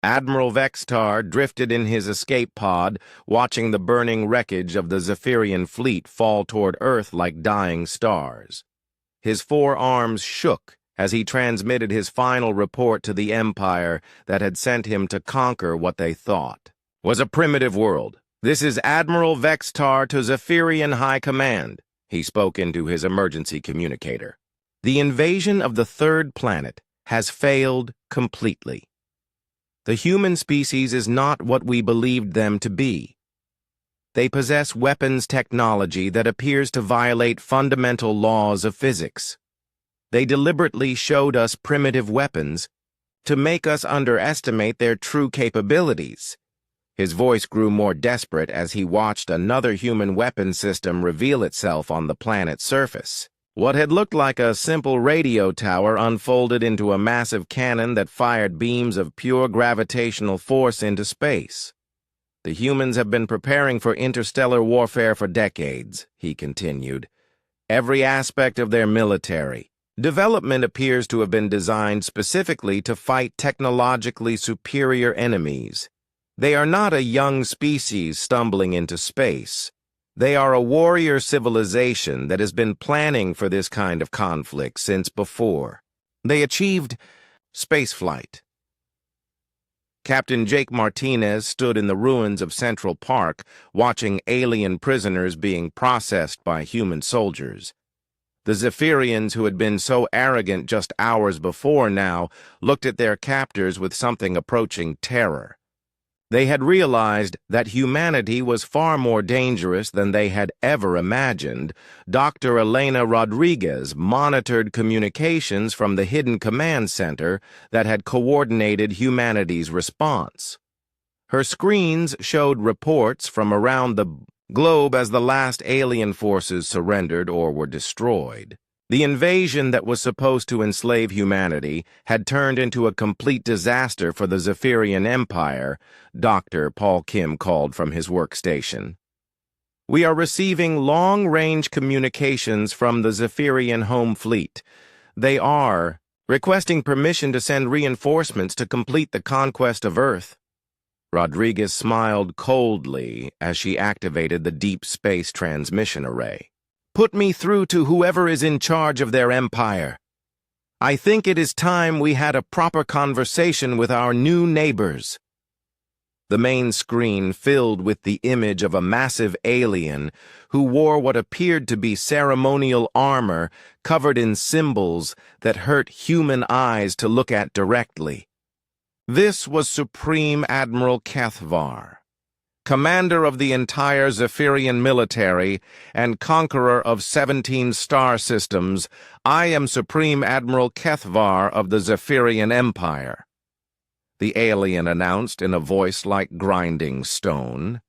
Admiral Vextar drifted in his escape pod, watching the burning wreckage of the Zephyrian fleet fall toward Earth like dying stars. His 4 arms shook as he transmitted his final report to the Empire that had sent him to conquer what they thought was a primitive world. "This is Admiral Vextar to Zephyrian High Command," he spoke into his emergency communicator. "The invasion of the 3rd planet has failed completely. The human species is not what we believed them to be. They possess weapons technology that appears to violate fundamental laws of physics. They deliberately showed us primitive weapons to make us underestimate their true capabilities." His voice grew more desperate as he watched another human weapon system reveal itself on the planet's surface. What had looked like a simple radio tower unfolded into a massive cannon that fired beams of pure gravitational force into space. "The humans have been preparing for interstellar warfare for decades," he continued. "Every aspect of their military development appears to have been designed specifically to fight technologically superior enemies. They are not a young species stumbling into space. They are a warrior civilization that has been planning for this kind of conflict since before they achieved spaceflight." Captain Jake Martinez stood in the ruins of Central Park, watching alien prisoners being processed by human soldiers. The Zephyrians, who had been so arrogant just hours before now, looked at their captors with something approaching terror. They had realized that humanity was far more dangerous than they had ever imagined. Dr. Elena Rodriguez monitored communications from the hidden command center that had coordinated humanity's response. Her screens showed reports from around the globe as the last alien forces surrendered or were destroyed. The invasion that was supposed to enslave humanity had turned into a complete disaster for the Zephyrian Empire, Dr. Paul Kim called from his workstation. "We are receiving long-range communications from the Zephyrian home fleet. They are requesting permission to send reinforcements to complete the conquest of Earth." Rodriguez smiled coldly as she activated the deep space transmission array. "Put me through to whoever is in charge of their empire. I think it is time we had a proper conversation with our new neighbors." The main screen filled with the image of a massive alien who wore what appeared to be ceremonial armor covered in symbols that hurt human eyes to look at directly. This was Supreme Admiral Kethvar, commander of the entire Zephyrian military and conqueror of 17 star systems. "I am Supreme Admiral Kethvar of the Zephyrian Empire," the alien announced in a voice like grinding stone.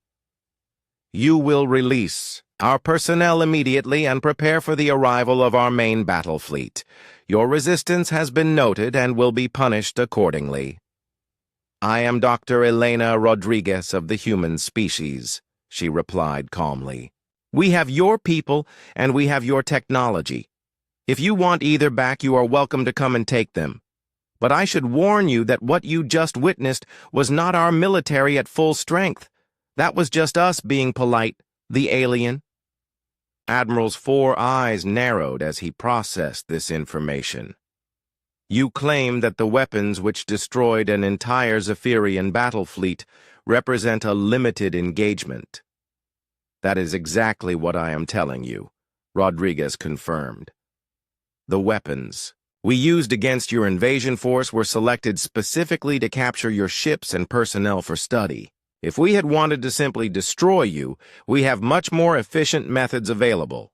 "You will release our personnel immediately and prepare for the arrival of our main battle fleet. Your resistance has been noted and will be punished accordingly." "I am Dr. Elena Rodriguez of the human species," she replied calmly. "We have your people and we have your technology. If you want either back, you are welcome to come and take them. But I should warn you that what you just witnessed was not our military at full strength. That was just us being polite, the alien." Admiral's 4 eyes narrowed as he processed this information. "You claim that the weapons which destroyed an entire Zephyrian battle fleet represent a limited engagement." "That is exactly what I am telling you," Rodriguez confirmed. "The weapons we used against your invasion force were selected specifically to capture your ships and personnel for study. If we had wanted to simply destroy you, we have much more efficient methods available."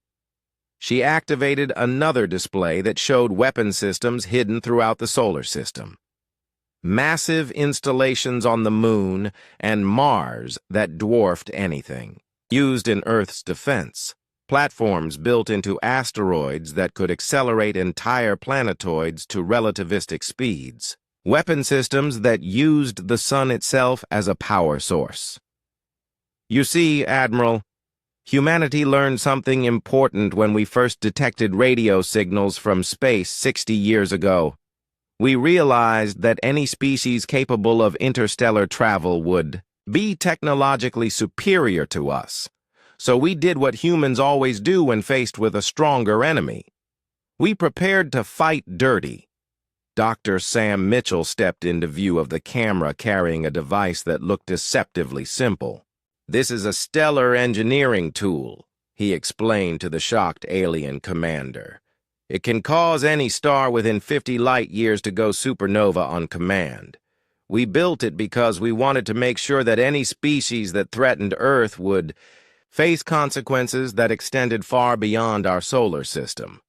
She activated another display that showed weapon systems hidden throughout the solar system. Massive installations on the Moon and Mars that dwarfed anything used in Earth's defense. Platforms built into asteroids that could accelerate entire planetoids to relativistic speeds. Weapon systems that used the sun itself as a power source. "You see, Admiral, humanity learned something important when we first detected radio signals from space 60 years ago. We realized that any species capable of interstellar travel would be technologically superior to us. So we did what humans always do when faced with a stronger enemy. We prepared to fight dirty. Dr. Sam Mitchell stepped into view of the camera carrying a device that looked deceptively simple. "This is a stellar engineering tool," he explained to the shocked alien commander. "It can cause any star within 50 light years to go supernova on command. We built it because we wanted to make sure that any species that threatened Earth would face consequences that extended far beyond our solar system."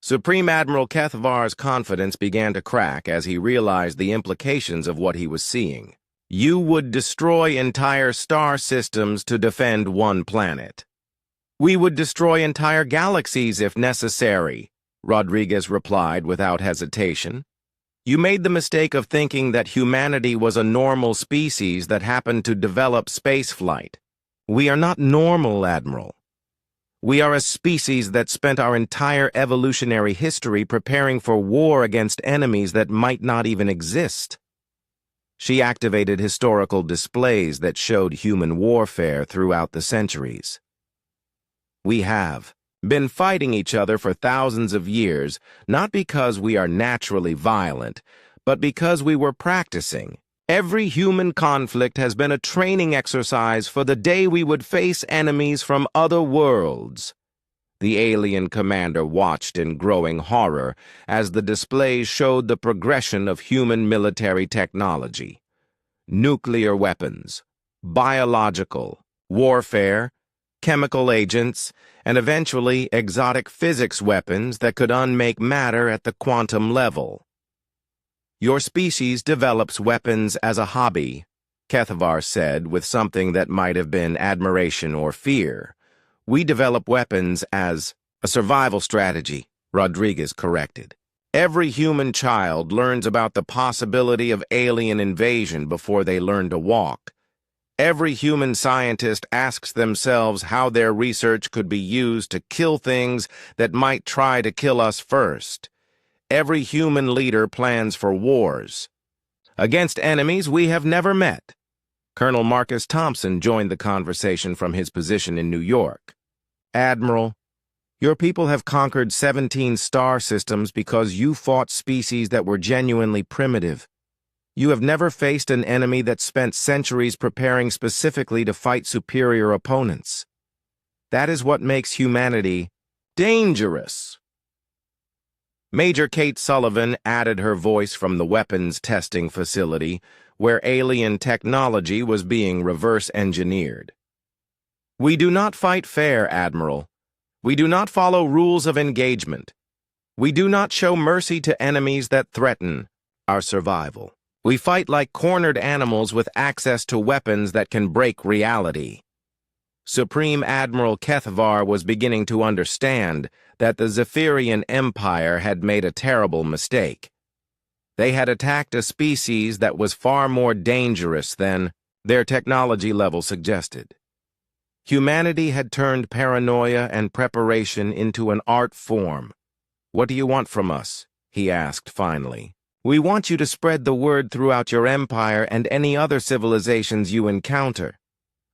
Supreme Admiral Kethavar's confidence began to crack as he realized the implications of what he was seeing. You would destroy entire star systems to defend one planet. "We would destroy entire galaxies if necessary," Rodriguez replied without hesitation. "You made the mistake of thinking that humanity was a normal species that happened to develop spaceflight. We are not normal, Admiral. We are a species that spent our entire evolutionary history preparing for war against enemies that might not even exist." She activated historical displays that showed human warfare throughout the centuries. "We have been fighting each other for thousands of years, not because we are naturally violent, but because we were practicing. Every human conflict has been a training exercise for the day we would face enemies from other worlds." The alien commander watched in growing horror as the displays showed the progression of human military technology. Nuclear weapons, biological, warfare, chemical agents, and eventually exotic physics weapons that could unmake matter at the quantum level. "Your species develops weapons as a hobby," Kethavar said with something that might have been admiration or fear. "We develop weapons as a survival strategy," Rodriguez corrected. "Every human child learns about the possibility of alien invasion before they learn to walk. Every human scientist asks themselves how their research could be used to kill things that might try to kill us first. Every human leader plans for wars against enemies we have never met." Colonel Marcus Thompson joined the conversation from his position in New York. "Admiral, your people have conquered 17 star systems because you fought species that were genuinely primitive. You have never faced an enemy that spent centuries preparing specifically to fight superior opponents. That is what makes humanity dangerous." Major Kate Sullivan added her voice from the weapons testing facility, where alien technology was being reverse-engineered. "We do not fight fair, Admiral. We do not follow rules of engagement. We do not show mercy to enemies that threaten our survival. We fight like cornered animals with access to weapons that can break reality." Supreme Admiral Kethavar was beginning to understand that the Zephyrian Empire had made a terrible mistake. They had attacked a species that was far more dangerous than their technology level suggested. Humanity had turned paranoia and preparation into an art form. "What do you want from us?" he asked finally. "We want you to spread the word throughout your empire and any other civilizations you encounter,"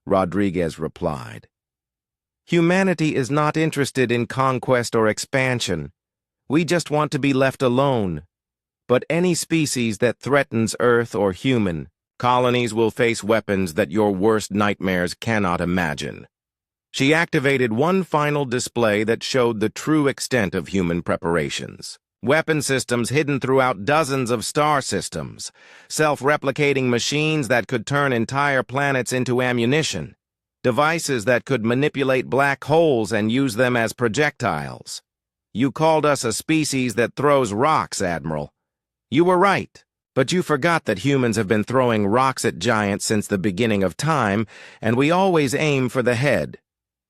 Rodriguez replied. "Humanity is not interested in conquest or expansion. We just want to be left alone. But any species that threatens Earth or human, colonies will face weapons that your worst nightmares cannot imagine." She activated one final display that showed the true extent of human preparations. Weapon systems hidden throughout dozens of star systems, self-replicating machines that could turn entire planets into ammunition, devices that could manipulate black holes and use them as projectiles. "You called us a species that throws rocks, Admiral. You were right, but you forgot that humans have been throwing rocks at giants since the beginning of time, and we always aim for the head."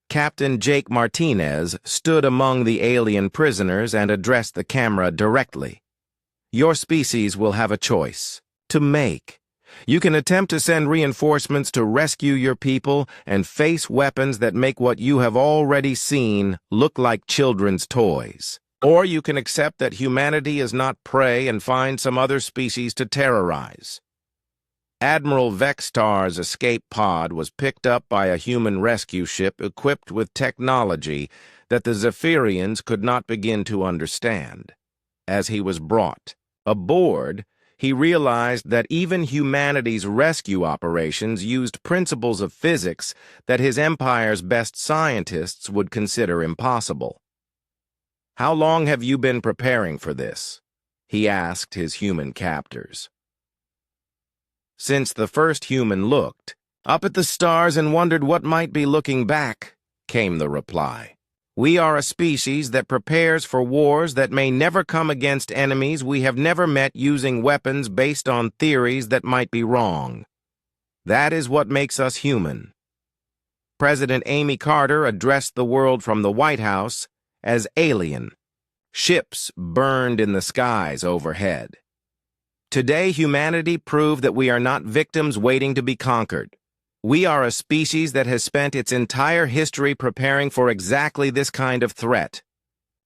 Captain Jake Martinez stood among the alien prisoners and addressed the camera directly. "Your species will have a choice to make. You can attempt to send reinforcements to rescue your people and face weapons that make what you have already seen look like children's toys. Or you can accept that humanity is not prey and find some other species to terrorize. Admiral Vextar's escape pod was picked up by a human rescue ship equipped with technology that the Zephyrians could not begin to understand. As he was brought aboard, he realized that even humanity's rescue operations used principles of physics that his empire's best scientists would consider impossible. "How long have you been preparing for this?" he asked his human captors. "Since the first human looked up at the stars and wondered what might be looking back," came the reply. "We are a species that prepares for wars that may never come against enemies we have never met, using weapons based on theories that might be wrong. That is what makes us human." President Amy Carter addressed the world from the White House as alien. Ships burned in the skies overhead. "Today, humanity proved that we are not victims waiting to be conquered. We are a species that has spent its entire history preparing for exactly this kind of threat.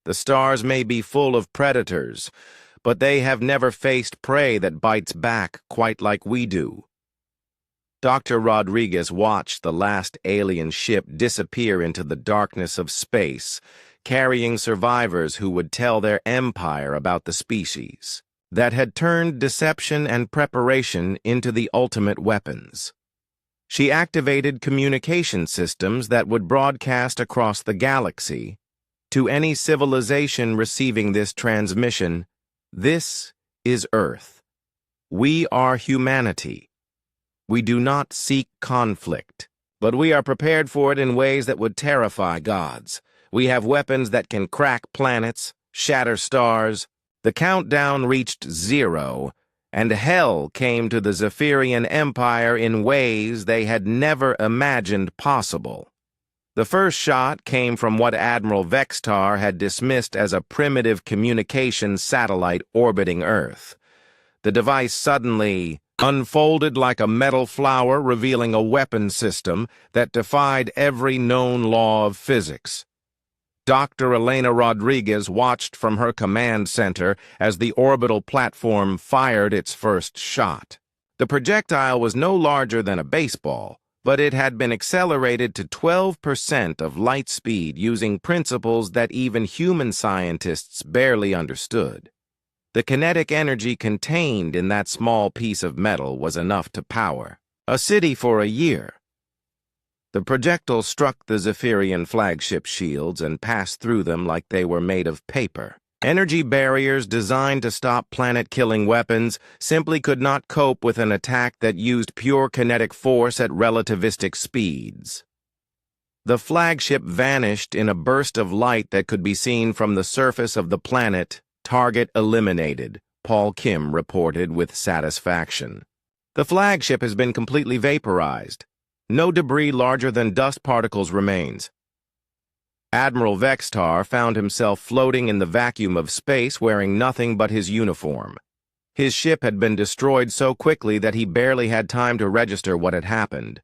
The stars may be full of predators, but they have never faced prey that bites back quite like we do." Dr. Rodriguez watched the last alien ship disappear into the darkness of space, carrying survivors who would tell their empire about the species that had turned deception and preparation into the ultimate weapons. She activated communication systems that would broadcast across the galaxy. To any civilization receiving this transmission, this is Earth. We are humanity. We do not seek conflict, but we are prepared for it in ways that would terrify gods. We have weapons that can crack planets, shatter stars. The countdown reached 0, and hell came to the Zephyrian Empire in ways they had never imagined possible. The first shot came from what Admiral Vextar had dismissed as a primitive communications satellite orbiting Earth. The device suddenly unfolded like a metal flower, revealing a weapon system that defied every known law of physics. Dr. Elena Rodriguez watched from her command center as the orbital platform fired its first shot. The projectile was no larger than a baseball, but it had been accelerated to 12% of light speed using principles that even human scientists barely understood. The kinetic energy contained in that small piece of metal was enough to power a city for a year. The projectile struck the Zephyrian flagship shields and passed through them like they were made of paper. Energy barriers designed to stop planet-killing weapons simply could not cope with an attack that used pure kinetic force at relativistic speeds. The flagship vanished in a burst of light that could be seen from the surface of the planet. "Target eliminated," Paul Kim reported with satisfaction. "The flagship has been completely vaporized. No debris larger than dust particles remains." Admiral Vextar found himself floating in the vacuum of space wearing nothing but his uniform. His ship had been destroyed so quickly that he barely had time to register what had happened.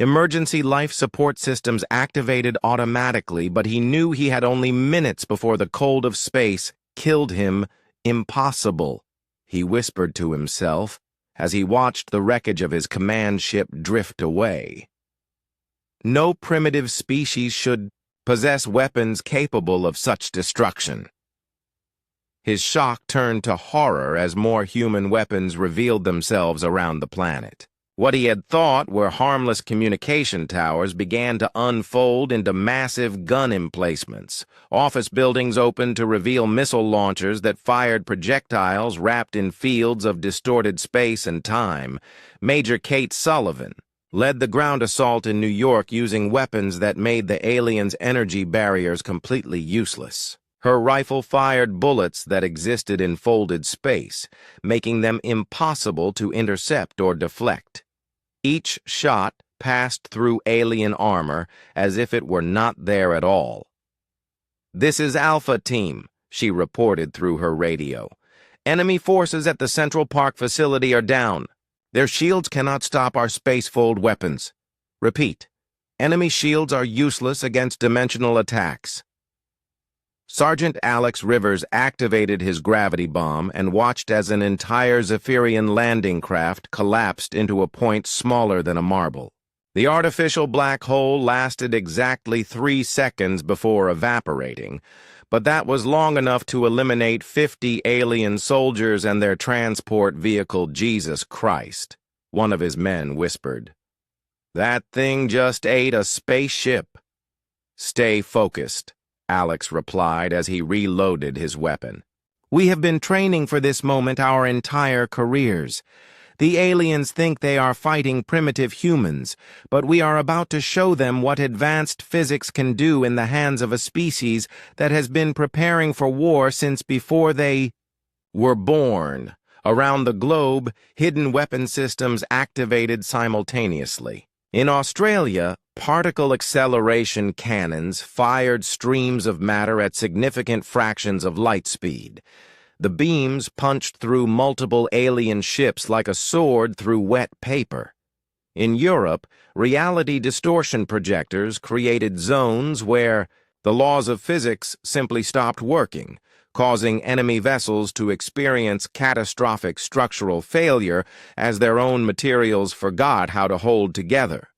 Emergency life support systems activated automatically, but he knew he had only minutes before the cold of space killed him. "Impossible," he whispered to himself as he watched the wreckage of his command ship drift away. No primitive species should possess weapons capable of such destruction. His shock turned to horror as more human weapons revealed themselves around the planet. What he had thought were harmless communication towers began to unfold into massive gun emplacements. Office buildings opened to reveal missile launchers that fired projectiles wrapped in fields of distorted space and time. Major Kate Sullivan led the ground assault in New York using weapons that made the aliens' energy barriers completely useless. Her rifle fired bullets that existed in folded space, making them impossible to intercept or deflect. Each shot passed through alien armor as if it were not there at all. "This is Alpha Team," she reported through her radio. "Enemy forces at the Central Park facility are down. Their shields cannot stop our spacefold weapons. Repeat, enemy shields are useless against dimensional attacks." Sergeant Alex Rivers activated his gravity bomb and watched as an entire Zephyrian landing craft collapsed into a point smaller than a marble. The artificial black hole lasted exactly 3 seconds before evaporating, but that was long enough to eliminate 50 alien soldiers and their transport vehicle Jesus Christ. One of his men whispered. "That thing just ate a spaceship." "Stay focused," Alex replied as he reloaded his weapon. "We have been training for this moment our entire careers. The aliens think they are fighting primitive humans, but we are about to show them what advanced physics can do in the hands of a species that has been preparing for war since before they were born." Around the globe, hidden weapon systems activated simultaneously. In Australia, particle acceleration cannons fired streams of matter at significant fractions of light speed. The beams punched through multiple alien ships like a sword through wet paper. In Europe, reality distortion projectors created zones where the laws of physics simply stopped working, causing enemy vessels to experience catastrophic structural failure as their own materials forgot how to hold together.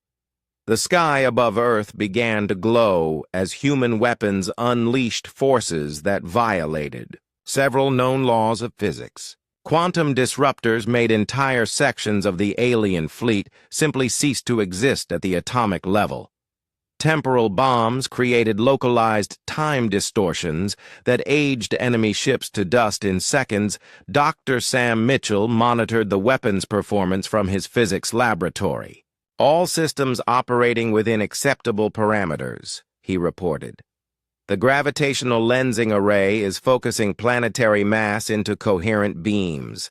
The sky above Earth began to glow as human weapons unleashed forces that violated several known laws of physics. Quantum disruptors made entire sections of the alien fleet simply cease to exist at the atomic level. Temporal bombs created localized time distortions that aged enemy ships to dust in seconds. Dr. Sam Mitchell monitored the weapons performance from his physics laboratory. "All systems operating within acceptable parameters," he reported. "The gravitational lensing array is focusing planetary mass into coherent beams.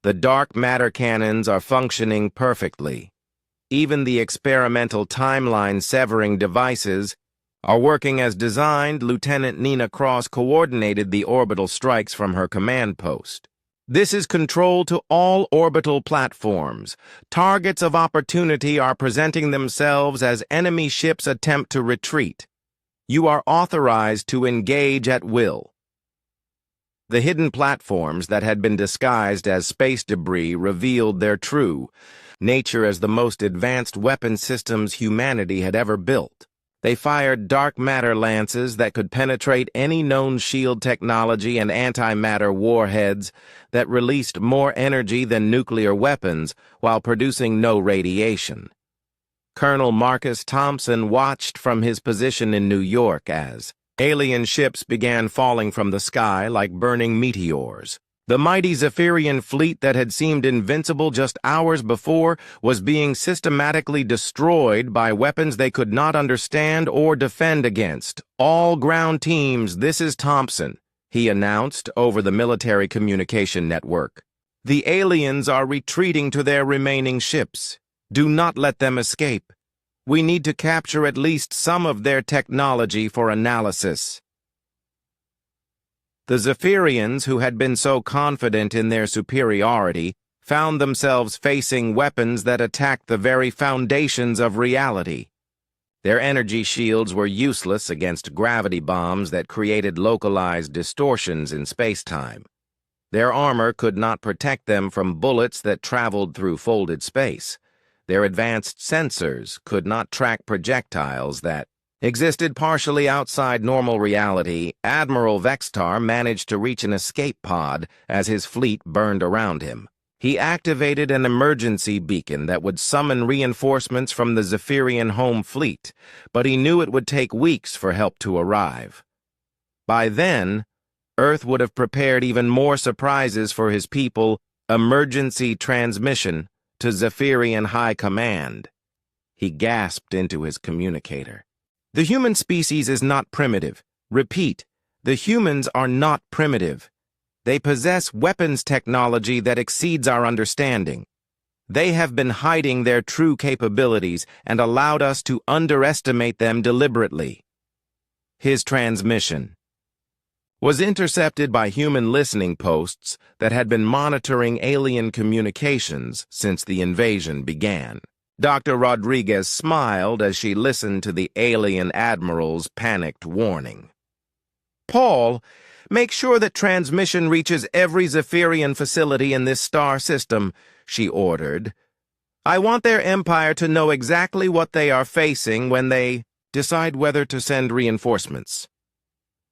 The dark matter cannons are functioning perfectly. Even the experimental timeline-severing devices are working as designed." Lieutenant Nina Cross coordinated the orbital strikes from her command post. "This is control to all orbital platforms. Targets of opportunity are presenting themselves as enemy ships attempt to retreat. You are authorized to engage at will." The hidden platforms that had been disguised as space debris revealed their true nature as the most advanced weapon systems humanity had ever built. They fired dark matter lances that could penetrate any known shield technology and antimatter warheads that released more energy than nuclear weapons while producing no radiation. Colonel Marcus Thompson watched from his position in New York as alien ships began falling from the sky like burning meteors. The mighty Zephyrian fleet that had seemed invincible just hours before was being systematically destroyed by weapons they could not understand or defend against. "All ground teams, this is Thompson," he announced over the military communication network. "The aliens are retreating to their remaining ships. Do not let them escape. We need to capture at least some of their technology for analysis." The Zephyrians, who had been so confident in their superiority, found themselves facing weapons that attacked the very foundations of reality. Their energy shields were useless against gravity bombs that created localized distortions in space-time. Their armor could not protect them from bullets that traveled through folded space. Their advanced sensors could not track projectiles that existed partially outside normal reality. Admiral Vextar managed to reach an escape pod as his fleet burned around him. He activated an emergency beacon that would summon reinforcements from the Zephyrian home fleet, but he knew it would take weeks for help to arrive. By then, Earth would have prepared even more surprises for his people. Emergency transmission to Zephyrian High Command. He gasped into his communicator. "The human species is not primitive. Repeat, the humans are not primitive. They possess weapons technology that exceeds our understanding. They have been hiding their true capabilities and allowed us to underestimate them deliberately." His transmission was intercepted by human listening posts that had been monitoring alien communications since the invasion began. Dr. Rodriguez smiled as she listened to the alien admiral's panicked warning. Paul, make sure that transmission reaches every Zephyrian facility in this star system, she ordered. I want their empire to know exactly what they are facing when they decide whether to send reinforcements.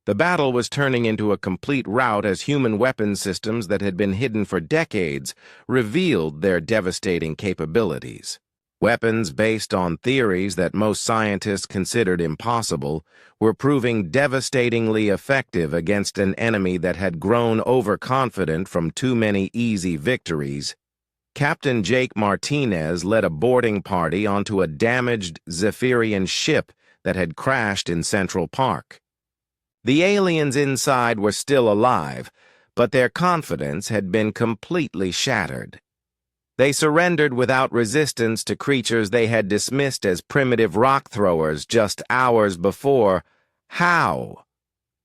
The battle was turning into a complete rout as human weapons systems that had been hidden for decades revealed their devastating capabilities. Weapons based on theories that most scientists considered impossible were proving devastatingly effective against an enemy that had grown overconfident from too many easy victories. Captain Jake Martinez led a boarding party onto a damaged Zephyrian ship that had crashed in Central Park. The aliens inside were still alive, but their confidence had been completely shattered. They surrendered without resistance to creatures they had dismissed as primitive rock throwers just hours before. How?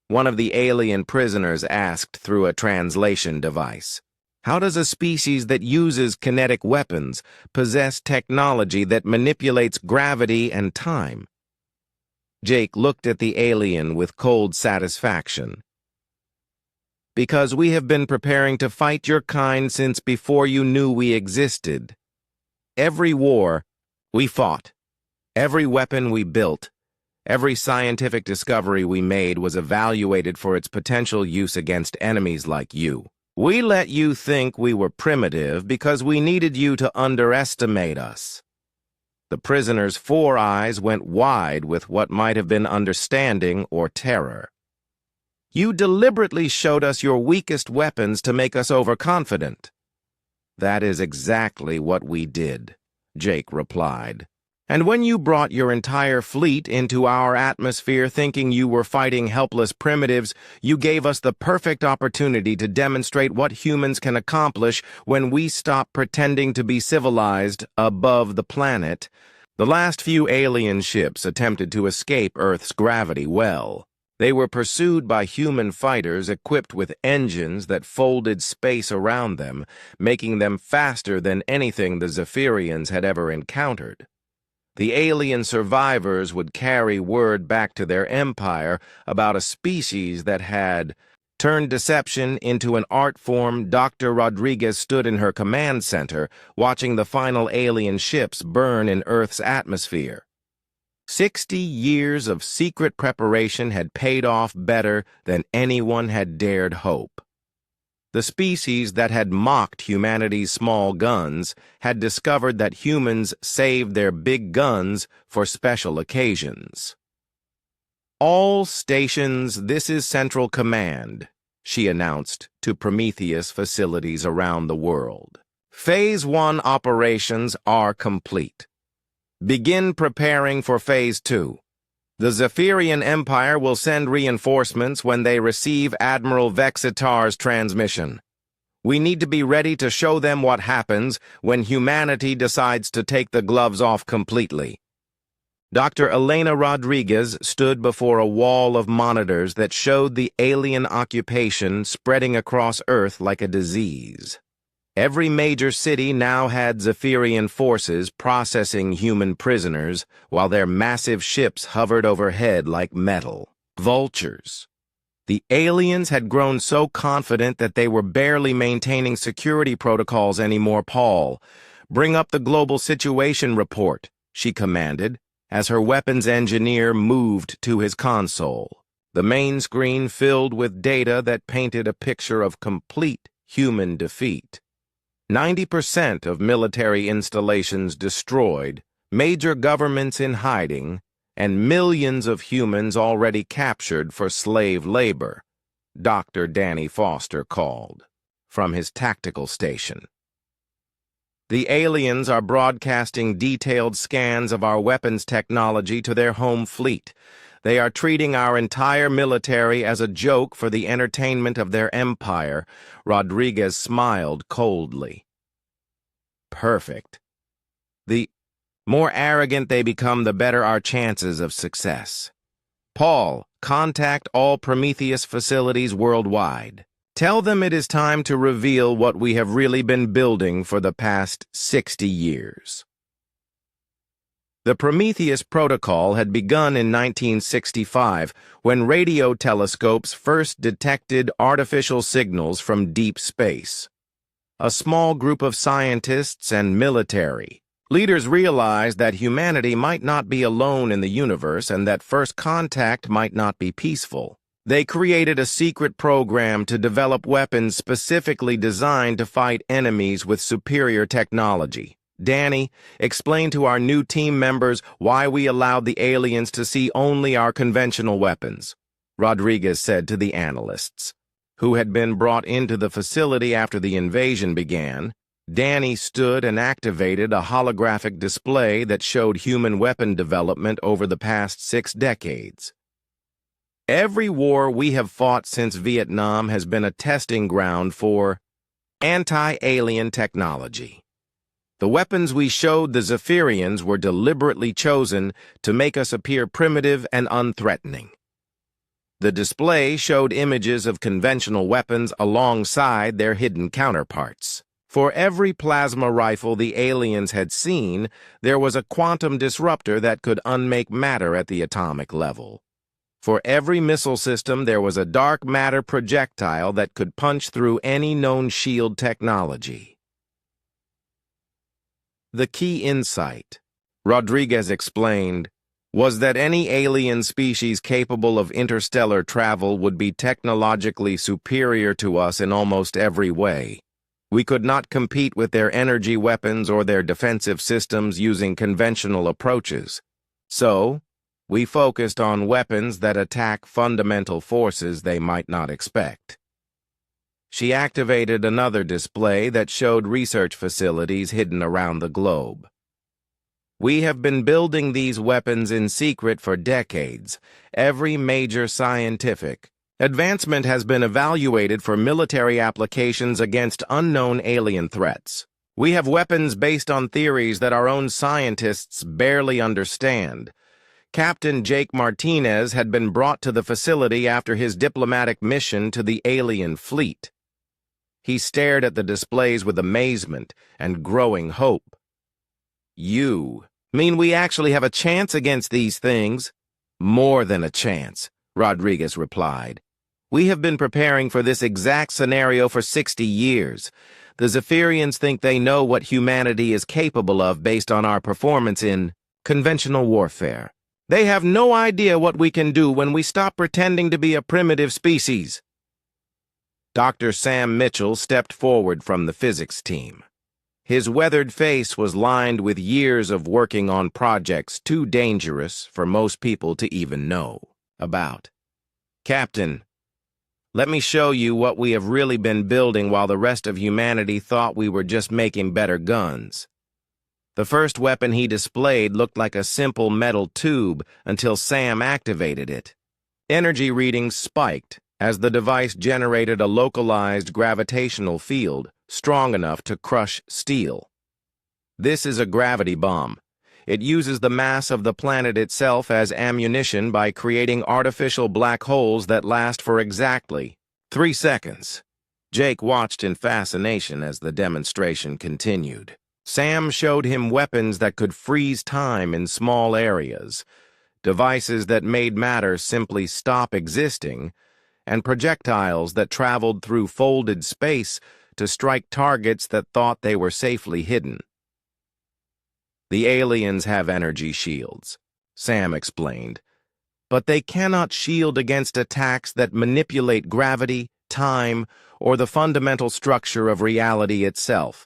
One of the alien prisoners asked through a translation device. How does a species that uses kinetic weapons possess technology that manipulates gravity and time? Jake looked at the alien with cold satisfaction. Because we have been preparing to fight your kind since before you knew we existed. Every war we fought, every weapon we built, every scientific discovery we made was evaluated for its potential use against enemies like you. We let you think we were primitive because we needed you to underestimate us. The prisoner's 4 eyes went wide with what might have been understanding or terror. You deliberately showed us your weakest weapons to make us overconfident. That is exactly what we did, Jake replied. And when you brought your entire fleet into our atmosphere thinking you were fighting helpless primitives, you gave us the perfect opportunity to demonstrate what humans can accomplish when we stop pretending to be civilized above the planet. The last few alien ships attempted to escape Earth's gravity well. They were pursued by human fighters equipped with engines that folded space around them, making them faster than anything the Zephyrians had ever encountered. The alien survivors would carry word back to their empire about a species that had turned deception into an art form. Dr. Rodriguez stood in her command center, watching the final alien ships burn in Earth's atmosphere. 60 years of secret preparation had paid off better than anyone had dared hope. The species that had mocked humanity's small guns had discovered that humans saved their big guns for special occasions. All stations, this is Central Command, she announced to Prometheus facilities around the world. Phase 1 operations are complete. Begin preparing for Phase 2. The Zephyrian Empire will send reinforcements when they receive Admiral Vexitar's transmission. We need to be ready to show them what happens when humanity decides to take the gloves off completely. Dr. Elena Rodriguez stood before a wall of monitors that showed the alien occupation spreading across Earth like a disease. Every major city now had Zephyrian forces processing human prisoners while their massive ships hovered overhead like metal vultures. The aliens had grown so confident that they were barely maintaining security protocols anymore. Paul, bring up the global situation report, she commanded, as her weapons engineer moved to his console. The main screen filled with data that painted a picture of complete human defeat. 90% of military installations destroyed, major governments in hiding, and millions of humans already captured for slave labor, Dr. Danny Foster called, from his tactical station. The aliens are broadcasting detailed scans of our weapons technology to their home fleet. They are treating our entire military as a joke for the entertainment of their empire. Rodriguez smiled coldly. Perfect. The more arrogant they become, the better our chances of success. Paul, contact all Prometheus facilities worldwide. Tell them it is time to reveal what we have really been building for the past 60 years. The Prometheus Protocol had begun in 1965 when radio telescopes first detected artificial signals from deep space. A small group of scientists and military leaders realized that humanity might not be alone in the universe and that first contact might not be peaceful. They created a secret program to develop weapons specifically designed to fight enemies with superior technology. Danny, explain to our new team members why we allowed the aliens to see only our conventional weapons, Rodriguez said to the analysts, who had been brought into the facility after the invasion began. Danny stood and activated a holographic display that showed human weapon development over the past 6 decades. Every war we have fought since Vietnam has been a testing ground for anti-alien technology. The weapons we showed the Zephyrians were deliberately chosen to make us appear primitive and unthreatening. The display showed images of conventional weapons alongside their hidden counterparts. For every plasma rifle the aliens had seen, there was a quantum disruptor that could unmake matter at the atomic level. For every missile system, there was a dark matter projectile that could punch through any known shield technology. The key insight, Rodriguez explained, was that any alien species capable of interstellar travel would be technologically superior to us in almost every way. We could not compete with their energy weapons or their defensive systems using conventional approaches. So, we focused on weapons that attack fundamental forces they might not expect. She activated another display that showed research facilities hidden around the globe. We have been building these weapons in secret for decades. Every major scientific advancement has been evaluated for military applications against unknown alien threats. We have weapons based on theories that our own scientists barely understand. Captain Jake Martinez had been brought to the facility after his diplomatic mission to the alien fleet. He stared at the displays with amazement and growing hope. You mean we actually have a chance against these things? More than a chance, Rodriguez replied. We have been preparing for this exact scenario for 60 years. The Zephyrians think they know what humanity is capable of based on our performance in conventional warfare. They have no idea what we can do when we stop pretending to be a primitive species. Dr. Sam Mitchell stepped forward from the physics team. His weathered face was lined with years of working on projects too dangerous for most people to even know about. Captain, let me show you what we have really been building while the rest of humanity thought we were just making better guns. The first weapon he displayed looked like a simple metal tube until Sam activated it. Energy readings spiked as the device generated a localized gravitational field strong enough to crush steel. This is a gravity bomb. It uses the mass of the planet itself as ammunition by creating artificial black holes that last for exactly 3 seconds. Jake watched in fascination as the demonstration continued. Sam showed him weapons that could freeze time in small areas, devices that made matter simply stop existing, and projectiles that traveled through folded space to strike targets that thought they were safely hidden. The aliens have energy shields, Sam explained, but they cannot shield against attacks that manipulate gravity, time, or the fundamental structure of reality itself.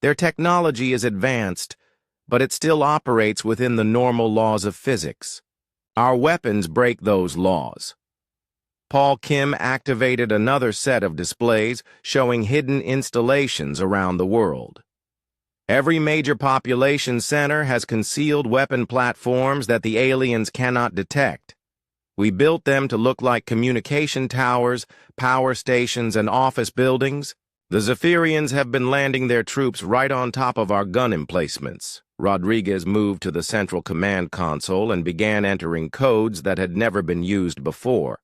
Their technology is advanced, but it still operates within the normal laws of physics. Our weapons break those laws. Paul Kim activated another set of displays showing hidden installations around the world. Every major population center has concealed weapon platforms that the aliens cannot detect. We built them to look like communication towers, power stations, and office buildings. The Zephyrians have been landing their troops right on top of our gun emplacements. Rodriguez moved to the central command console and began entering codes that had never been used before.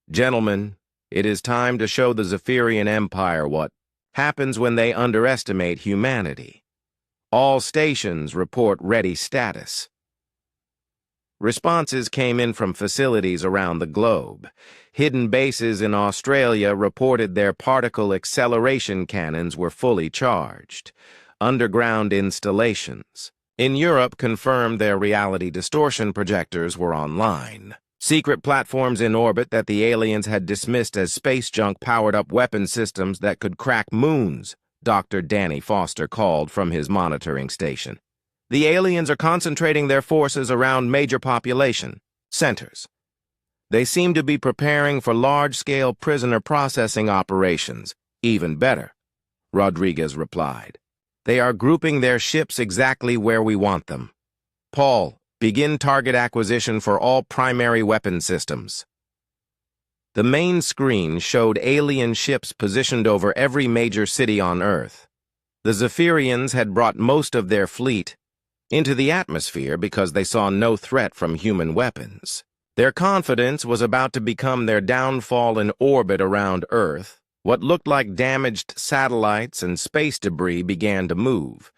Gentlemen, it is time to show the Zephyrian Empire what happens when they underestimate humanity. All stations report ready status. Responses came in from facilities around the globe. Hidden bases in Australia reported their particle acceleration cannons were fully charged. Underground installations in Europe confirmed their reality distortion projectors were online. Secret platforms in orbit that the aliens had dismissed as space junk powered up weapon systems that could crack moons, Dr. Danny Foster called from his monitoring station. The aliens are concentrating their forces around major population centers. They seem to be preparing for large-scale prisoner processing operations. Even better, Rodriguez replied. They are grouping their ships exactly where we want them. Paul, begin target acquisition for all primary weapon systems. The main screen showed alien ships positioned over every major city on Earth. The Zephyrians had brought most of their fleet into the atmosphere because they saw no threat from human weapons. Their confidence was about to become their downfall in orbit around Earth. What looked like damaged satellites and space debris began to move.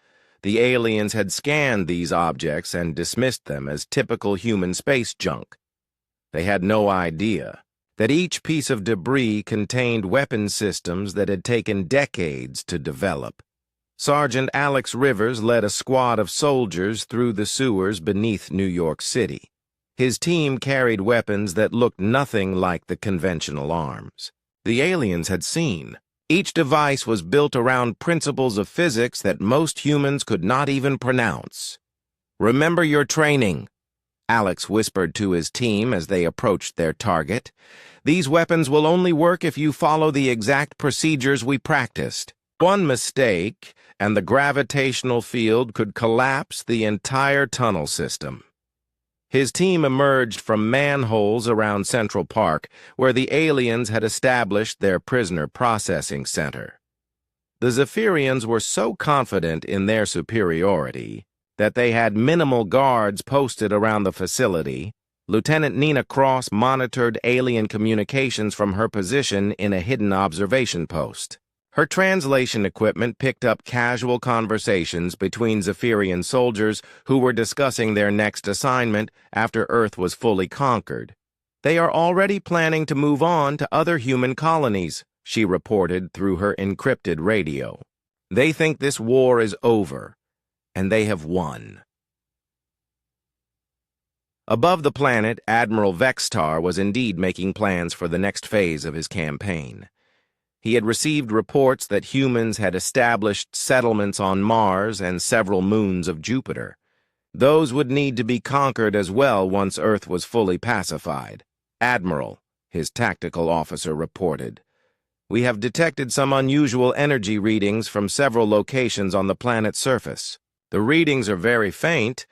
The aliens had scanned these objects and dismissed them as typical human space junk. They had no idea that each piece of debris contained weapon systems that had taken decades to develop. Sergeant Alex Rivers led a squad of soldiers through the sewers beneath New York City. His team carried weapons that looked nothing like the conventional arms the aliens had seen. Each device was built around principles of physics that most humans could not even pronounce. "Remember your training," Alex whispered to his team as they approached their target. "These weapons will only work if you follow the exact procedures we practiced. One mistake, and the gravitational field could collapse the entire tunnel system." His team emerged from manholes around Central Park, where the aliens had established their prisoner processing center. The Zephyrians were so confident in their superiority that they had minimal guards posted around the facility. Lieutenant Nina Cross monitored alien communications from her position in a hidden observation post. Her translation equipment picked up casual conversations between Zephyrian soldiers who were discussing their next assignment after Earth was fully conquered. "They are already planning to move on to other human colonies," she reported through her encrypted radio. "They think this war is over, and they have won." Above the planet, Admiral Vextar was indeed making plans for the next phase of his campaign. He had received reports that humans had established settlements on Mars and several moons of Jupiter. Those would need to be conquered as well once Earth was fully pacified. "Admiral," his tactical officer reported, "we have detected some unusual energy readings from several locations on the planet's surface. The readings are very faint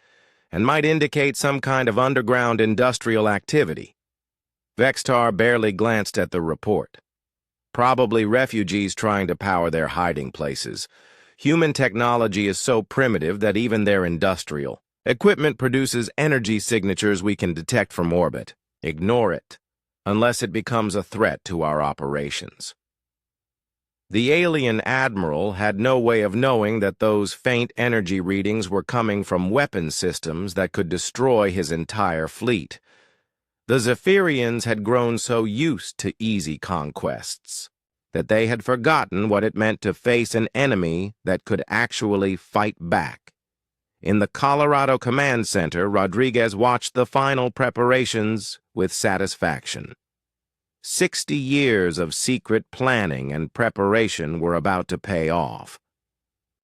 and might indicate some kind of underground industrial activity." Vextar barely glanced at the report. "Probably refugees trying to power their hiding places. Human technology is so primitive that even their industrial equipment produces energy signatures we can detect from orbit. Ignore it, unless it becomes a threat to our operations." The alien admiral had no way of knowing that those faint energy readings were coming from weapon systems that could destroy his entire fleet. The Zephyrians had grown so used to easy conquests that they had forgotten what it meant to face an enemy that could actually fight back. In the Colorado Command Center, Rodriguez watched the final preparations with satisfaction. 60 years of secret planning and preparation were about to pay off.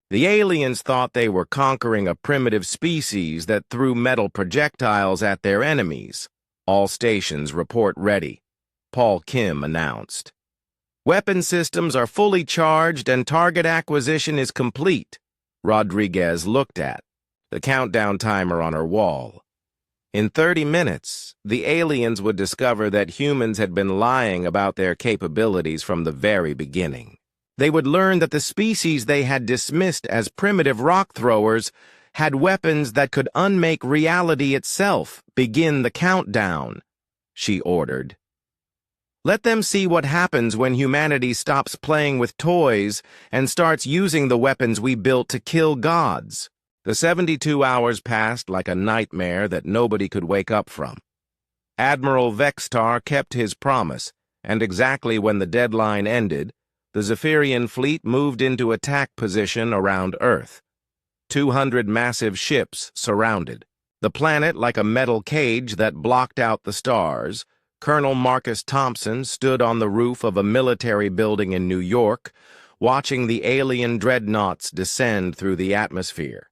The aliens thought they were conquering a primitive species that threw metal projectiles at their enemies. "All stations report ready," Paul Kim announced. "Weapon systems are fully charged and target acquisition is complete." Rodriguez looked at the countdown timer on her wall. In 30 minutes, the aliens would discover that humans had been lying about their capabilities from the very beginning. They would learn that the species they had dismissed as primitive rock throwers had weapons that could unmake reality itself. "Begin the countdown," she ordered. "Let them see what happens when humanity stops playing with toys and starts using the weapons we built to kill gods." The 72 hours passed like a nightmare that nobody could wake up from. Admiral Vextar kept his promise, and exactly when the deadline ended, the Zephyrian fleet moved into attack position around Earth. 200 massive ships surrounded the planet like a metal cage that blocked out the stars. Colonel Marcus Thompson stood on the roof of a military building in New York, watching the alien dreadnoughts descend through the atmosphere.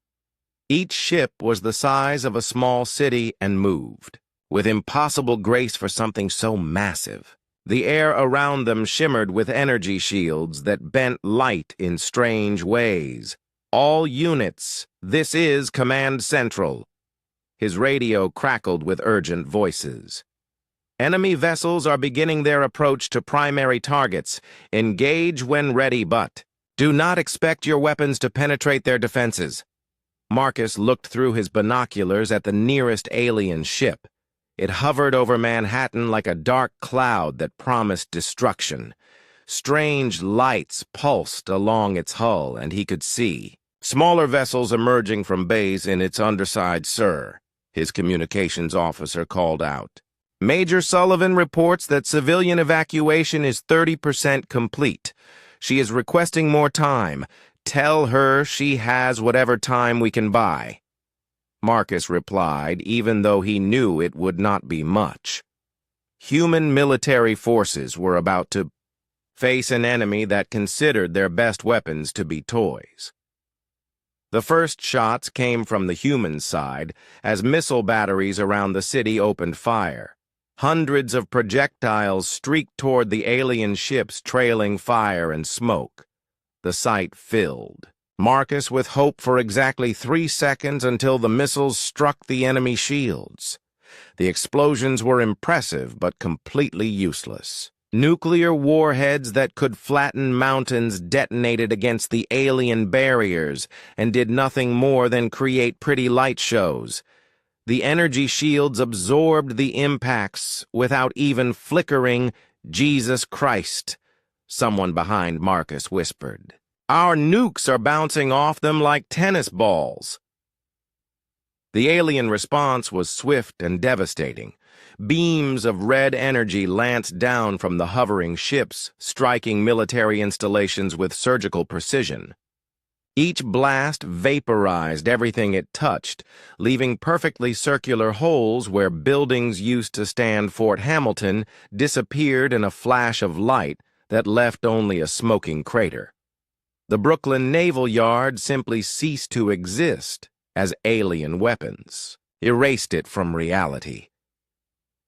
Each ship was the size of a small city and moved with impossible grace for something so massive. The air around them shimmered with energy shields that bent light in strange ways. All units, this is Command Central. His radio crackled with urgent voices. Enemy vessels are beginning their approach to primary targets. Engage when ready, but do not expect your weapons to penetrate their defenses. Marcus looked through his binoculars at the nearest alien ship. It hovered over Manhattan like a dark cloud that promised destruction. Strange lights pulsed along its hull, and he could see smaller vessels emerging from bays in its underside. Sir, his communications officer called out. Major Sullivan reports that civilian evacuation is 30% complete. She is requesting more time. Tell her she has whatever time we can buy. Marcus replied, even though he knew it would not be much. Human military forces were about to face an enemy that considered their best weapons to be toys. The first shots came from the human side as missile batteries around the city opened fire. Hundreds of projectiles streaked toward the alien ships, trailing fire and smoke. The sight filled Marcus with hope for exactly 3 seconds until the missiles struck the enemy shields. The explosions were impressive but completely useless. Nuclear warheads that could flatten mountains detonated against the alien barriers and did nothing more than create pretty light shows. The energy shields absorbed the impacts without even flickering. Jesus Christ, someone behind Marcus whispered. Our nukes are bouncing off them like tennis balls. The alien response was swift and devastating. Beams of red energy lanced down from the hovering ships, striking military installations with surgical precision. Each blast vaporized everything it touched, leaving perfectly circular holes where buildings used to stand. Fort Hamilton disappeared in a flash of light that left only a smoking crater. The Brooklyn Naval Yard simply ceased to exist as alien weapons erased it from reality.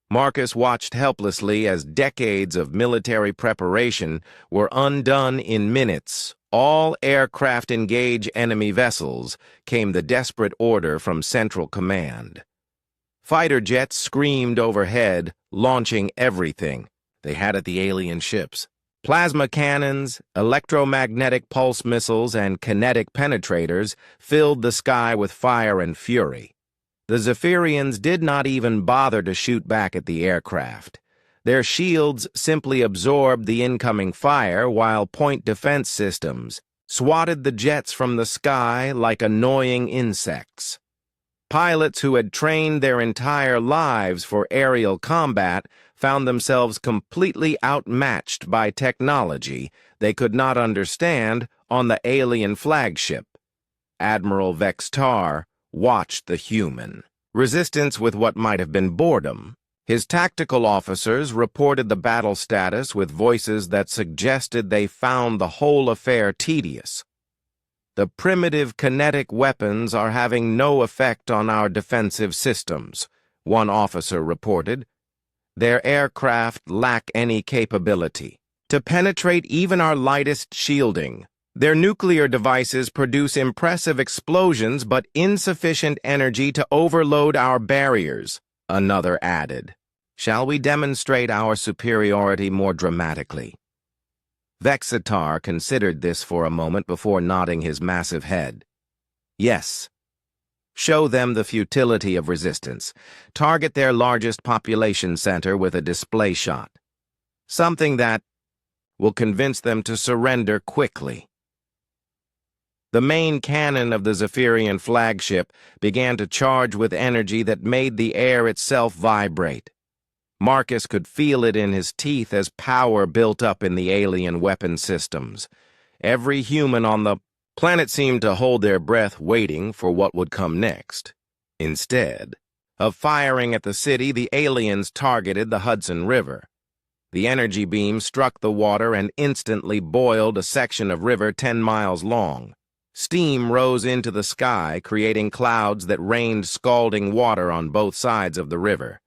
Marcus watched helplessly as decades of military preparation were undone in minutes. All aircraft engage enemy vessels, came the desperate order from Central Command. Fighter jets screamed overhead, launching everything they had at the alien ships. Plasma cannons, electromagnetic pulse missiles, and kinetic penetrators filled the sky with fire and fury. The Zephyrians did not even bother to shoot back at the aircraft. Their shields simply absorbed the incoming fire, while point defense systems swatted the jets from the sky like annoying insects. Pilots who had trained their entire lives for aerial combat found themselves completely outmatched by technology they could not understand on the alien flagship. Admiral Vextar watched the human resistance with what might have been boredom. His tactical officers reported the battle status with voices that suggested they found the whole affair tedious. The primitive kinetic weapons are having no effect on our defensive systems, one officer reported. Their aircraft lack any capability to penetrate even our lightest shielding. Their nuclear devices produce impressive explosions but insufficient energy to overload our barriers, another added. Shall we demonstrate our superiority more dramatically? Vexitar considered this for a moment before nodding his massive head. Yes. Show them the futility of resistance. Target their largest population center with a display shot. Something that will convince them to surrender quickly. The main cannon of the Zephyrian flagship began to charge with energy that made the air itself vibrate. Marcus could feel it in his teeth as power built up in the alien weapon systems. Every human on the planet seemed to hold their breath waiting for what would come next. Instead of firing at the city, the aliens targeted the Hudson River. The energy beam struck the water and instantly boiled a section of river 10 miles long. Steam rose into the sky, creating clouds that rained scalding water on both sides of the river.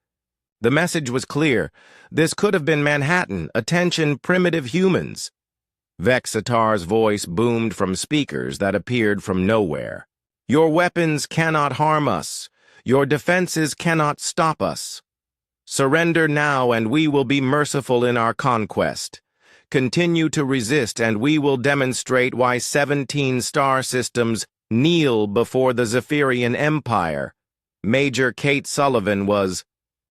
The message was clear. This could have been Manhattan. Attention, primitive humans. Vexitar's voice boomed from speakers that appeared from nowhere. Your weapons cannot harm us. Your defenses cannot stop us. Surrender now and we will be merciful in our conquest. Continue to resist and we will demonstrate why 17 star systems kneel before the Zephyrian Empire. Major Kate Sullivan was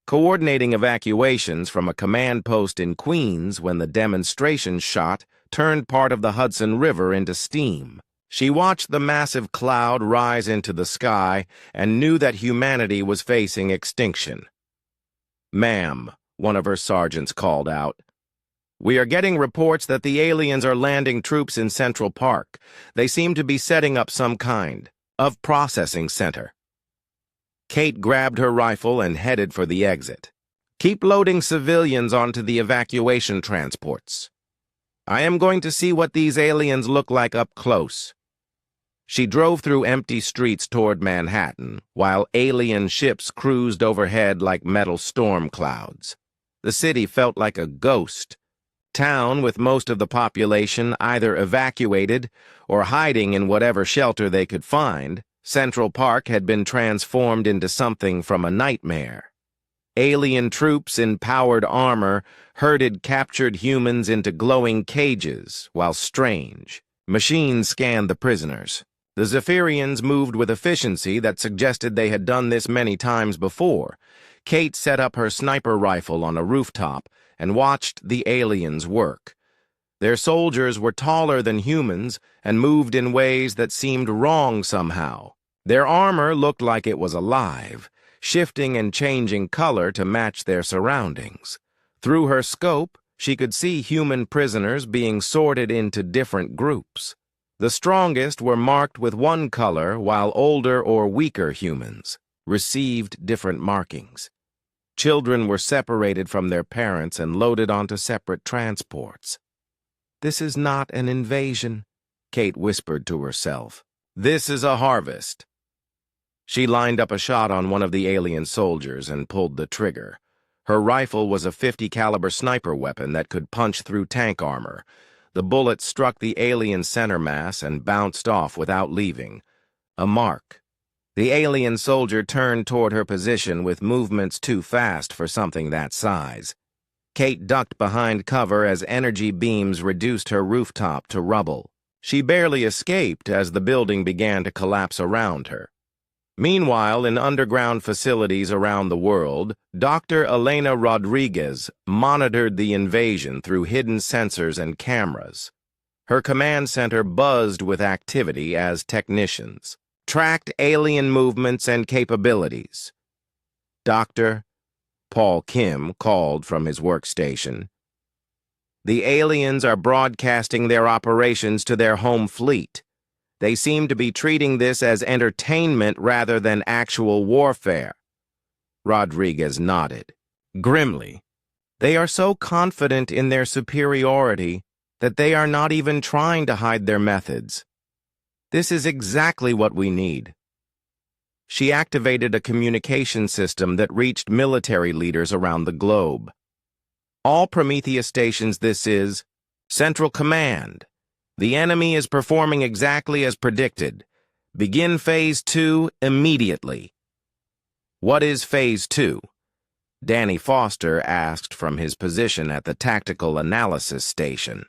coordinating evacuations from a command post in Queens when the demonstration shot turned part of the Hudson River into steam. She watched the massive cloud rise into the sky and knew that humanity was facing extinction. "Ma'am," one of her sergeants called out, "we are getting reports that the aliens are landing troops in Central Park. They seem to be setting up some kind of processing center." Kate grabbed her rifle and headed for the exit. "Keep loading civilians onto the evacuation transports. I am going to see what these aliens look like up close." She drove through empty streets toward Manhattan, while alien ships cruised overhead like metal storm clouds. The city felt like a ghost town with most of the population either evacuated or hiding in whatever shelter they could find. Central Park had been transformed into something from a nightmare. Alien troops in powered armor herded captured humans into glowing cages, while strange machines scanned the prisoners. The Zephyrians moved with efficiency that suggested they had done this many times before. Kate set up her sniper rifle on a rooftop and watched the aliens work. Their soldiers were taller than humans and moved in ways that seemed wrong somehow. Their armor looked like it was alive, shifting and changing color to match their surroundings. Through her scope, she could see human prisoners being sorted into different groups. The strongest were marked with one color, while older or weaker humans received different markings. Children were separated from their parents and loaded onto separate transports. "This is not an invasion," Kate whispered to herself. "This is a harvest." She lined up a shot on one of the alien soldiers and pulled the trigger. Her rifle was a .50 caliber sniper weapon that could punch through tank armor. The bullet struck the alien center mass and bounced off without leaving. A mark. The alien soldier turned toward her position with movements too fast for something that size. Kate ducked behind cover as energy beams reduced her rooftop to rubble. She barely escaped as the building began to collapse around her. Meanwhile, in underground facilities around the world, Dr. Elena Rodriguez monitored the invasion through hidden sensors and cameras. Her command center buzzed with activity as technicians tracked alien movements and capabilities. "Doctor," Paul Kim called from his workstation, "the aliens are broadcasting their operations to their home fleet. They seem to be treating this as entertainment rather than actual warfare." Rodriguez nodded. Grimly, "They are so confident in their superiority that they are not even trying to hide their methods. This is exactly what we need." She activated a communication system that reached military leaders around the globe. "All Prometheus stations, this is Central Command. The enemy is performing exactly as predicted. Begin Phase 2 immediately." "What is Phase 2? Danny Foster asked from his position at the Tactical Analysis Station.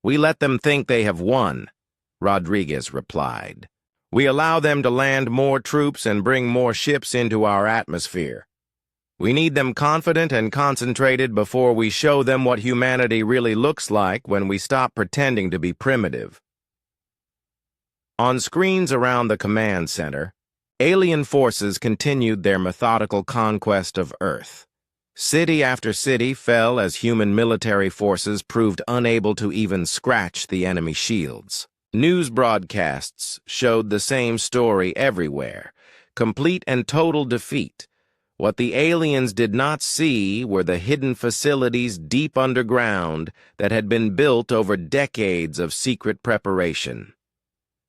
"We let them think they have won," Rodriguez replied. "We allow them to land more troops and bring more ships into our atmosphere. We need them confident and concentrated before we show them what humanity really looks like when we stop pretending to be primitive." On screens around the command center, alien forces continued their methodical conquest of Earth. City after city fell as human military forces proved unable to even scratch the enemy shields. News broadcasts showed the same story everywhere: complete and total defeat. What the aliens did not see were the hidden facilities deep underground that had been built over decades of secret preparation.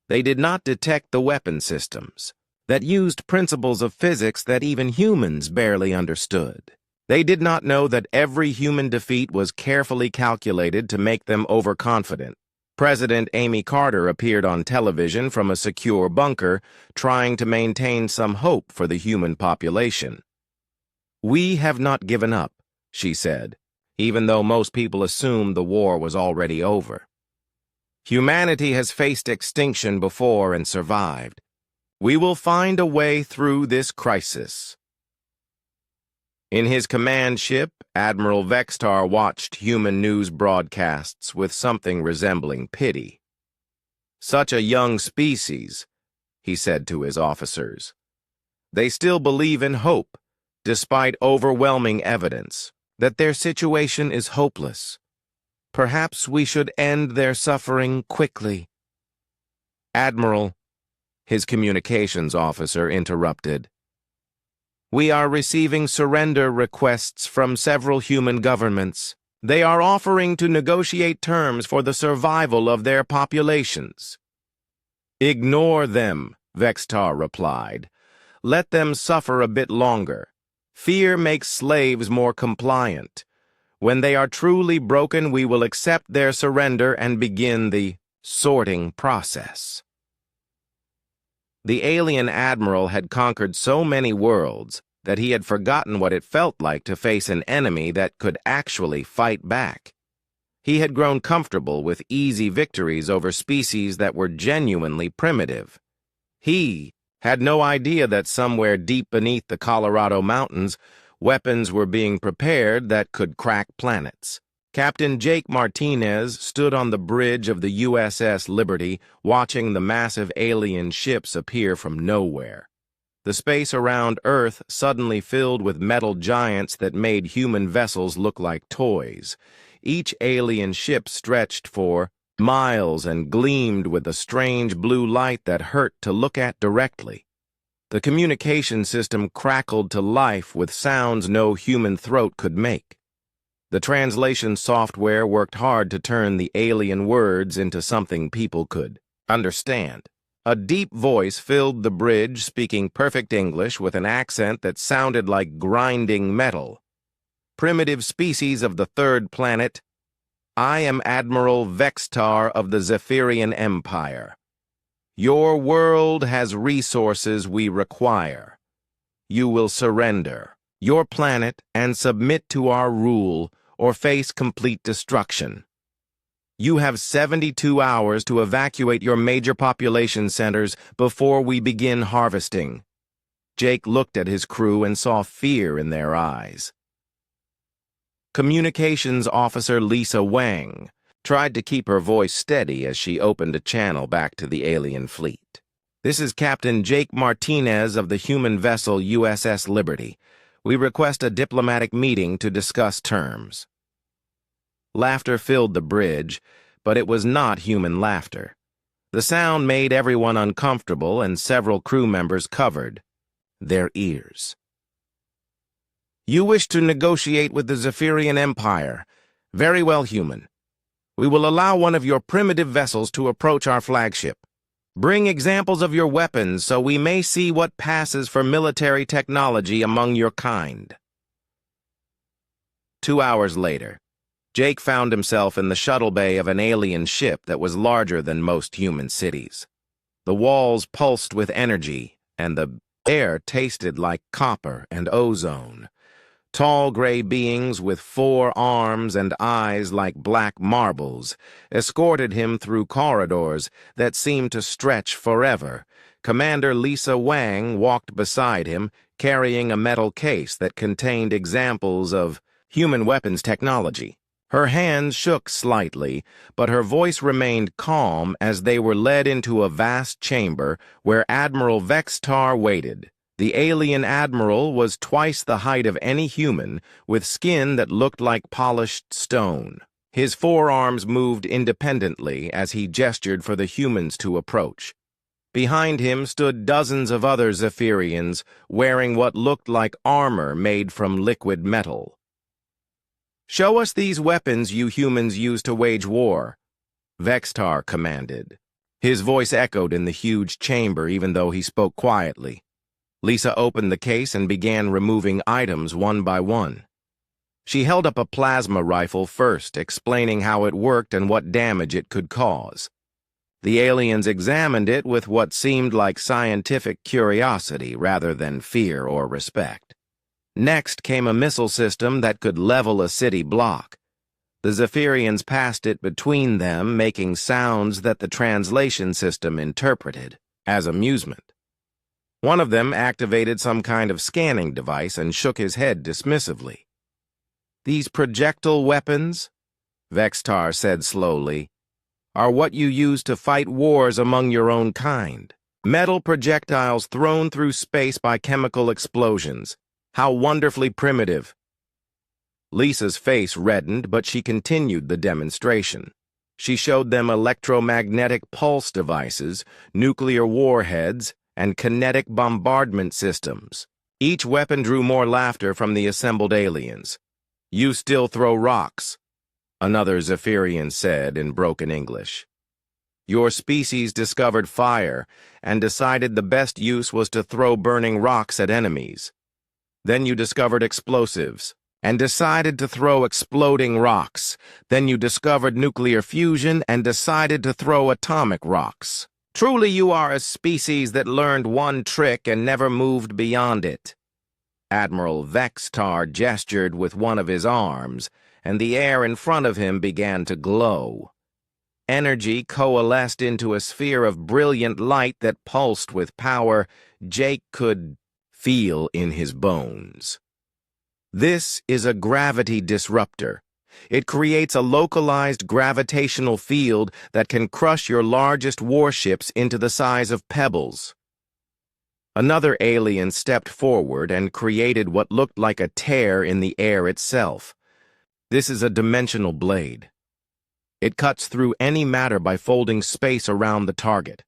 They did not detect the weapon systems that used principles of physics that even humans barely understood. They did not know that every human defeat was carefully calculated to make them overconfident. President Amy Carter appeared on television from a secure bunker, trying to maintain some hope for the human population. "We have not given up," she said, even though most people assumed the war was already over. "Humanity has faced extinction before and survived. We will find a way through this crisis." In his command ship, Admiral Vextar watched human news broadcasts with something resembling pity. "Such a young species," he said to his officers. "They still believe in hope, despite overwhelming evidence that their situation is hopeless. Perhaps we should end their suffering quickly." "Admiral," his communications officer interrupted, "we are receiving surrender requests from several human governments. They are offering to negotiate terms for the survival of their populations." "Ignore them," Vextar replied. "Let them suffer a bit longer. Fear makes slaves more compliant. When they are truly broken, we will accept their surrender and begin the sorting process." The alien admiral had conquered so many worlds that he had forgotten what it felt like to face an enemy that could actually fight back. He had grown comfortable with easy victories over species that were genuinely primitive. He had no idea that somewhere deep beneath the Colorado mountains, weapons were being prepared that could crack planets. Captain Jake Martinez stood on the bridge of the USS Liberty, watching the massive alien ships appear from nowhere. The space around Earth suddenly filled with metal giants that made human vessels look like toys. Each alien ship stretched for miles and gleamed with a strange blue light that hurt to look at directly. The communication system crackled to life with sounds no human throat could make. The translation software worked hard to turn the alien words into something people could understand. A deep voice filled the bridge, speaking perfect English with an accent that sounded like grinding metal. "Primitive species of the third planet, I am Admiral Vextar of the Zephyrian Empire. Your world has resources we require. You will surrender your planet and submit to our rule, or face complete destruction. You have 72 hours to evacuate your major population centers before we begin harvesting." Jake looked at his crew and saw fear in their eyes. Communications Officer Lisa Wang tried to keep her voice steady as she opened a channel back to the alien fleet. "This is Captain Jake Martinez of the human vessel USS Liberty. We request a diplomatic meeting to discuss terms." Laughter filled the bridge, but it was not human laughter. The sound made everyone uncomfortable, and several crew members covered their ears. "You wish to negotiate with the Zephyrian Empire. Very well, human. We will allow one of your primitive vessels to approach our flagship. Bring examples of your weapons so we may see what passes for military technology among your kind." 2 hours later, Jake found himself in the shuttle bay of an alien ship that was larger than most human cities. The walls pulsed with energy, and the air tasted like copper and ozone. Tall gray beings with 4 arms and eyes like black marbles escorted him through corridors that seemed to stretch forever. Commander Lisa Wang walked beside him, carrying a metal case that contained examples of human weapons technology. Her hands shook slightly, but her voice remained calm as they were led into a vast chamber where Admiral Vextar waited. The alien admiral was twice the height of any human, with skin that looked like polished stone. His forearms moved independently as he gestured for the humans to approach. Behind him stood dozens of other Zephyrians wearing what looked like armor made from liquid metal. "Show us these weapons you humans use to wage war," Vextar commanded. His voice echoed in the huge chamber even though he spoke quietly. Lisa opened the case and began removing items one by one. She held up a plasma rifle first, explaining how it worked and what damage it could cause. The aliens examined it with what seemed like scientific curiosity rather than fear or respect. Next came a missile system that could level a city block. The Zephyrians passed it between them, making sounds that the translation system interpreted as amusement. One of them activated some kind of scanning device and shook his head dismissively. "These projectile weapons," Vextar said slowly, "are what you use to fight wars among your own kind. Metal projectiles thrown through space by chemical explosions. How wonderfully primitive." Lisa's face reddened, but she continued the demonstration. She showed them electromagnetic pulse devices, nuclear warheads, and kinetic bombardment systems. Each weapon drew more laughter from the assembled aliens. "You still throw rocks," another Zephyrian said in broken English. "Your species discovered fire and decided the best use was to throw burning rocks at enemies. Then you discovered explosives and decided to throw exploding rocks. Then you discovered nuclear fusion and decided to throw atomic rocks. Truly you are a species that learned one trick and never moved beyond it." Admiral Vextar gestured with one of his arms, and the air in front of him began to glow. Energy coalesced into a sphere of brilliant light that pulsed with power Jake could feel in his bones. "This is a gravity disruptor. It creates a localized gravitational field that can crush your largest warships into the size of pebbles." Another alien stepped forward and created what looked like a tear in the air itself. "This is a dimensional blade. It cuts through any matter by folding space around the target.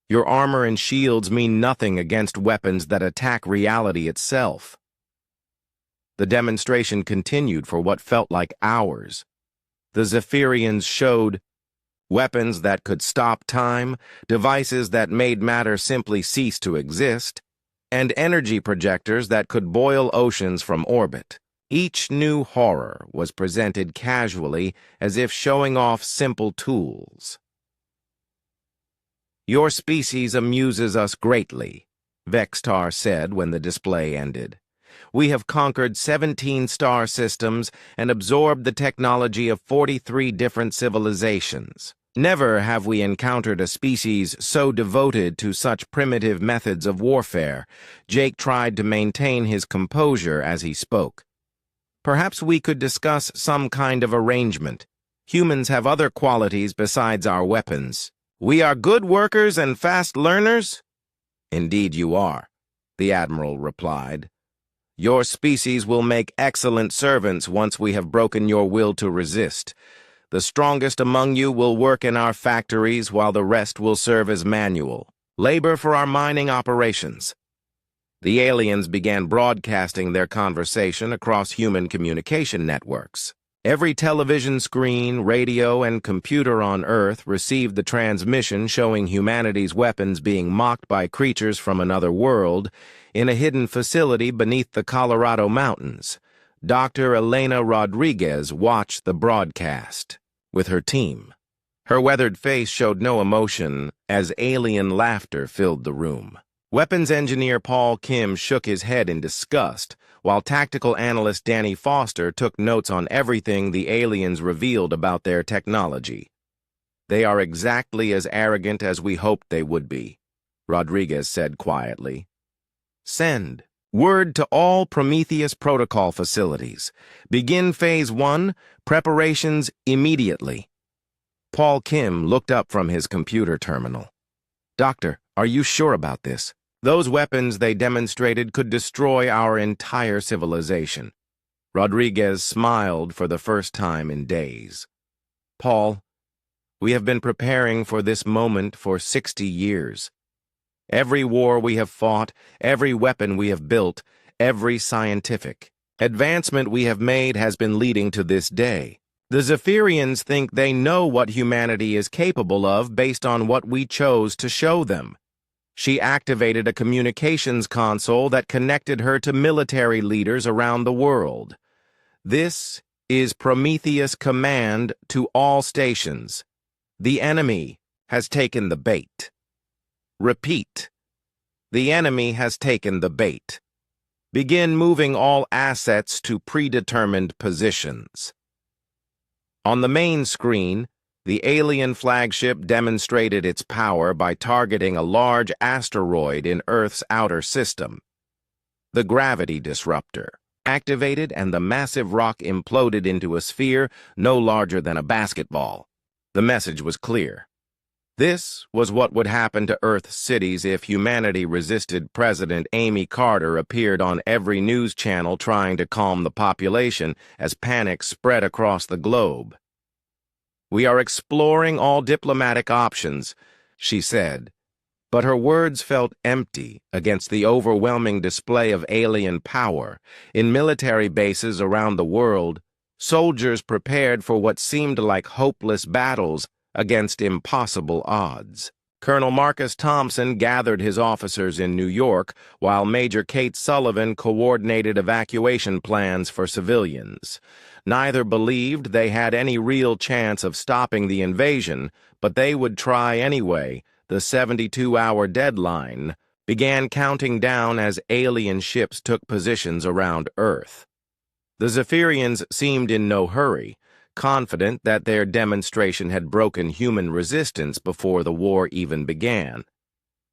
Your armor and shields mean nothing against weapons that attack reality itself." The demonstration continued for what felt like hours. The Zephyrians showed weapons that could stop time, devices that made matter simply cease to exist, and energy projectors that could boil oceans from orbit. Each new horror was presented casually as if showing off simple tools. "Your species amuses us greatly," Vextar said when the display ended. "We have conquered 17 star systems and absorbed the technology of 43 different civilizations. Never have we encountered a species so devoted to such primitive methods of warfare." Jake tried to maintain his composure as he spoke. "Perhaps we could discuss some kind of arrangement. Humans have other qualities besides our weapons. We are good workers and fast learners?" "Indeed you are," the Admiral replied. "Your species will make excellent servants once we have broken your will to resist. The strongest among you will work in our factories while the rest will serve as manual labor for our mining operations." The aliens began broadcasting their conversation across human communication networks. Every television screen, radio, and computer on Earth received the transmission showing humanity's weapons being mocked by creatures from another world in a hidden facility beneath the Colorado mountains. Dr. Elena Rodriguez watched the broadcast with her team. Her weathered face showed no emotion as alien laughter filled the room. Weapons engineer Paul Kim shook his head in disgust, while tactical analyst Danny Foster took notes on everything the aliens revealed about their technology. "They are exactly as arrogant as we hoped they would be," Rodriguez said quietly. "Send," Word to all Prometheus Protocol facilities. Begin Phase 1, preparations immediately. Paul Kim looked up from his computer terminal. Doctor, are you sure about this? Those weapons they demonstrated could destroy our entire civilization. Rodriguez smiled for the first time in days. Paul, we have been preparing for this moment for 60 years. Every war we have fought, every weapon we have built, every scientific advancement we have made has been leading to this day. The Zephyrians think they know what humanity is capable of based on what we chose to show them. She activated a communications console that connected her to military leaders around the world. This is Prometheus' command to all stations. The enemy has taken the bait. Repeat. The enemy has taken the bait. Begin moving all assets to predetermined positions. On the main screen, the alien flagship demonstrated its power by targeting a large asteroid in Earth's outer system. The gravity disruptor activated and the massive rock imploded into a sphere no larger than a basketball. The message was clear. This was what would happen to Earth's cities if humanity resisted. President Amy Carter appeared on every news channel trying to calm the population as panic spread across the globe. We are exploring all diplomatic options, she said, but her words felt empty against the overwhelming display of alien power. In military bases around the world, soldiers prepared for what seemed like hopeless battles against impossible odds. Colonel Marcus Thompson gathered his officers in New York, while Major Kate Sullivan coordinated evacuation plans for civilians. Neither believed they had any real chance of stopping the invasion, but they would try anyway. The 72-hour deadline began counting down as alien ships took positions around Earth. The Zephyrians seemed in no hurry, confident that their demonstration had broken human resistance before the war even began.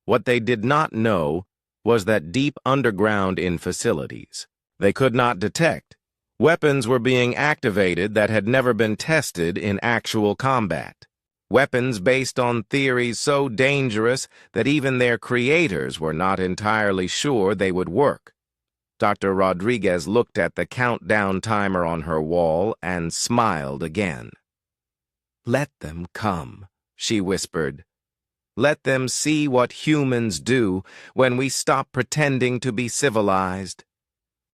What they did not know was that deep underground in facilities they could not detect, weapons were being activated that had never been tested in actual combat. Weapons based on theories so dangerous that even their creators were not entirely sure they would work. Dr. Rodriguez looked at the countdown timer on her wall and smiled again. "Let them come," she whispered. "Let them see what humans do when we stop pretending to be civilized."